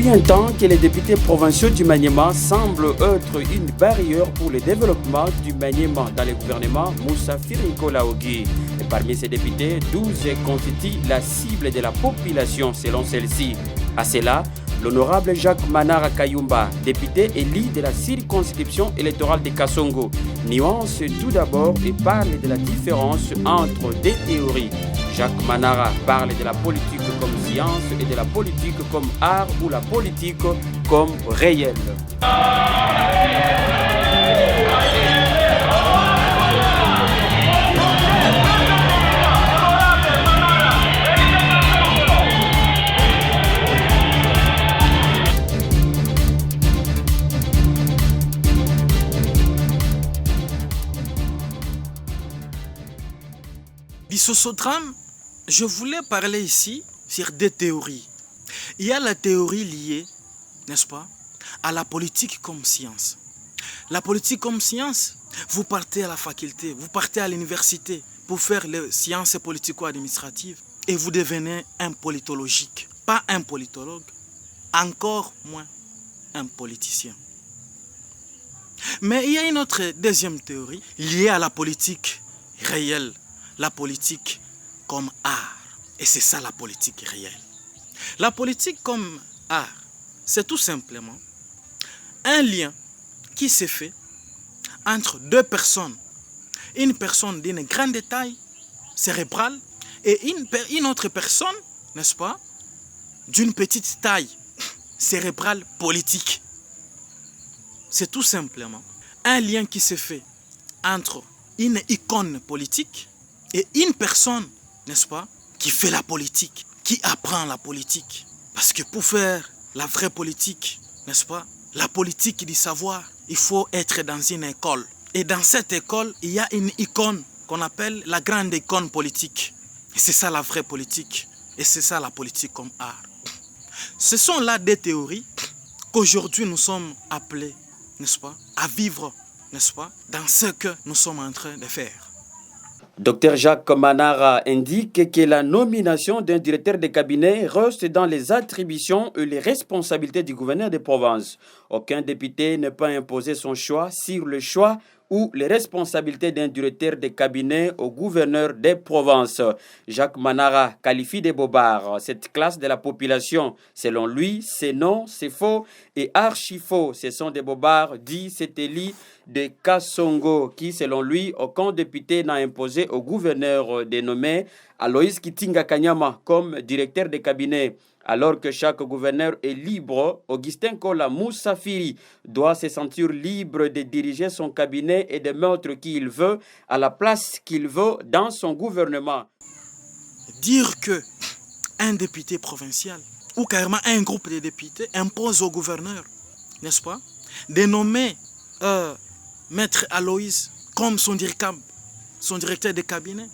Depuis un temps que les députés provinciaux du Maniema semblent être une barrière pour le développement du Maniema dans le gouvernement Moussa Firinko Laogui. Et parmi ces députés, 12 constituent la cible de la population selon celle-ci. À cela, l'honorable Jacques Manara Kayumba, député élu de la circonscription électorale de Kasongo, nuance tout d'abord et parle de la différence entre deux théories. Jacques Manara parle de la politique comme science et de la politique comme art ou la politique comme réel. L'isosodrame, je voulais parler ici sur deux théories. Il y a la théorie liée, n'est-ce pas, à la politique comme science. La politique comme science, vous partez à la faculté, vous partez à l'université pour faire les sciences politico-administratives et vous devenez un politologique. Pas un politologue, encore moins un politicien. Mais il y a une autre deuxième théorie liée à la politique réelle, la politique comme art. Et c'est ça la politique réelle. La politique comme art, c'est tout simplement un lien qui se fait entre deux personnes. Une personne d'une grande taille cérébrale et une autre personne, n'est-ce pas, d'une petite taille cérébrale politique. C'est tout simplement un lien qui se fait entre une icône politique et une personne, n'est-ce pas, qui fait la politique, qui apprend la politique. Parce que pour faire la vraie politique, n'est-ce pas, la politique du savoir, il faut être dans une école. Et dans cette école, il y a une icône qu'on appelle la grande icône politique. Et c'est ça la vraie politique. Et c'est ça la politique comme art. Ce sont là des théories qu'aujourd'hui nous sommes appelés, n'est-ce pas, à vivre, n'est-ce pas, dans ce que nous sommes en train de faire. Dr Jacques Manara indique que la nomination d'un directeur de cabinet reste dans les attributions et les responsabilités du gouverneur de province. Aucun député ne peut imposer son choix sur le choix ou les responsabilités d'un directeur de cabinet au gouverneur des provinces. Jacques Manara qualifie de bobards cette classe de la population. Selon lui, c'est non, c'est faux et archi-faux. Ce sont des bobards, dit cet élu de Kasongo, qui, selon lui, aucun député n'a imposé au gouverneur dénommé Aloïs Kitinga Kanyama comme directeur de cabinet. Alors que chaque gouverneur est libre, Augustin Kola Moussafiri doit se sentir libre de diriger son cabinet et de mettre qui il veut à la place qu'il veut dans son gouvernement. Dire que un député provincial ou carrément un groupe de députés impose au gouverneur, n'est-ce pas, de nommer Maître Aloïs comme son directeur de cabinet,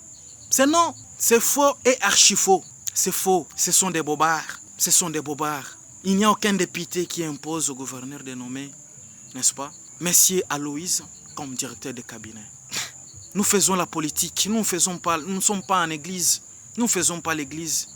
c'est non, c'est faux et archi-faux. C'est faux, ce sont des bobards. Ce sont des bobards. Il n'y a aucun député qui impose au gouverneur de nommer, n'est-ce pas, Monsieur Aloïs comme directeur de cabinet. Nous faisons la politique, nous ne sommes pas en église. Nous ne faisons pas l'église.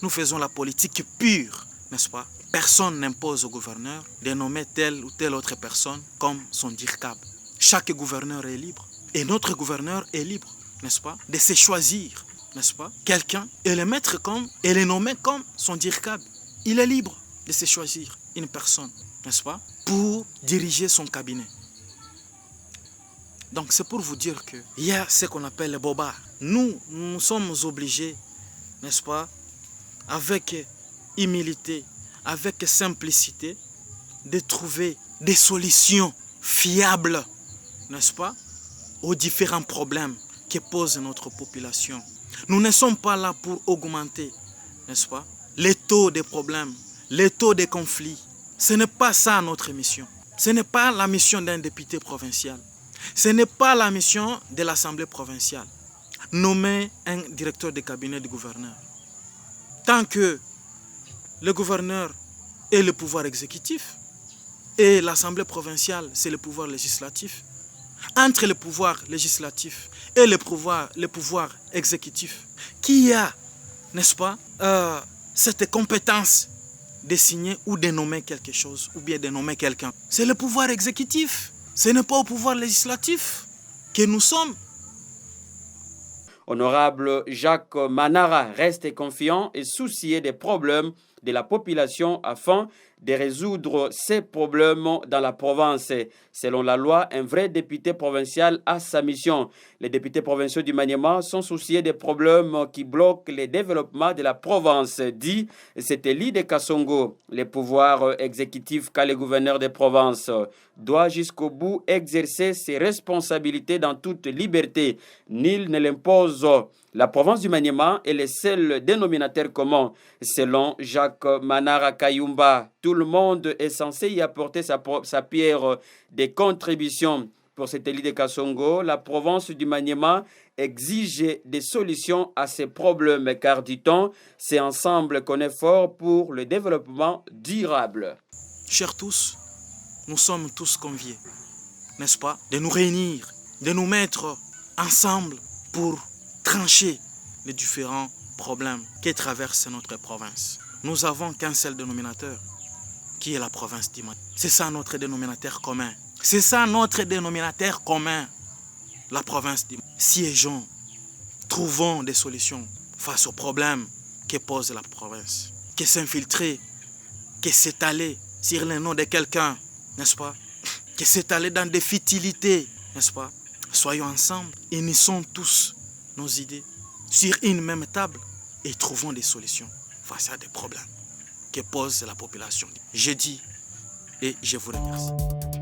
Nous faisons la politique pure, n'est-ce pas? Personne n'impose au gouverneur de nommer telle ou telle autre personne comme son DIRCAB. Chaque gouverneur est libre. Et notre gouverneur est libre, n'est-ce pas, de se choisir, n'est-ce pas, quelqu'un et le mettre comme, et le nommer comme son DIRCAB. Il est libre de se choisir une personne, n'est-ce pas, pour diriger son cabinet. Donc c'est pour vous dire qu'il y a ce qu'on appelle le bobards. Nous sommes obligés, n'est-ce pas, avec humilité, avec simplicité, de trouver des solutions fiables, n'est-ce pas, aux différents problèmes que pose notre population. Nous ne sommes pas là pour augmenter, n'est-ce pas, les taux de problèmes, les taux de conflits. Ce n'est pas ça notre mission. Ce n'est pas la mission d'un député provincial. Ce n'est pas la mission de l'Assemblée provinciale. Nommer un directeur de cabinet du gouverneur. Tant que le gouverneur est le pouvoir exécutif et l'Assemblée provinciale, c'est le pouvoir législatif, entre le pouvoir législatif et le pouvoir exécutif, qui a, n'est-ce pas, cette compétence de signer ou de nommer quelque chose ou bien de nommer quelqu'un. C'est le pouvoir exécutif. Ce n'est pas au pouvoir législatif que nous sommes. Honorable Jacques Manara reste confiant et soucié des problèmes de la population afin de résoudre ces problèmes dans la province. Selon la loi, un vrai député provincial a sa mission. Les députés provinciaux du Maniema sont souciés des problèmes qui bloquent le développement de la province, dit Seteli de Kassongo. Les pouvoirs exécutifs qu'a le gouverneur des provinces doit jusqu'au bout exercer ses responsabilités dans toute liberté. Nul ne l'impose. La province du Maniema est le seul dénominateur commun. Selon Jacques Manara Kayumba, tout le monde est censé y apporter sa pierre de contribution. Pour cette élite de Kassongo, la province du Maniema exige des solutions à ces problèmes, car, dit-on, c'est ensemble qu'on est fort pour le développement durable. Chers tous, nous sommes tous conviés, n'est-ce pas, de nous réunir, de nous mettre ensemble pour trancher les différents problèmes qui traversent notre province. Nous n'avons qu'un seul dénominateur, qui est la province d'Imani. C'est ça notre dénominateur commun. C'est ça notre dénominateur commun, la province d'Imani. Siégeons, trouvons des solutions face aux problèmes que pose la province. Que s'infiltrer, que s'étaler sur le nom de quelqu'un, n'est-ce pas? Que s'étaler dans des futilités, n'est-ce pas? Soyons ensemble, unissons tous nos idées sur une même table et trouvons des solutions face à des problèmes que pose la population. Je dis et je vous remercie.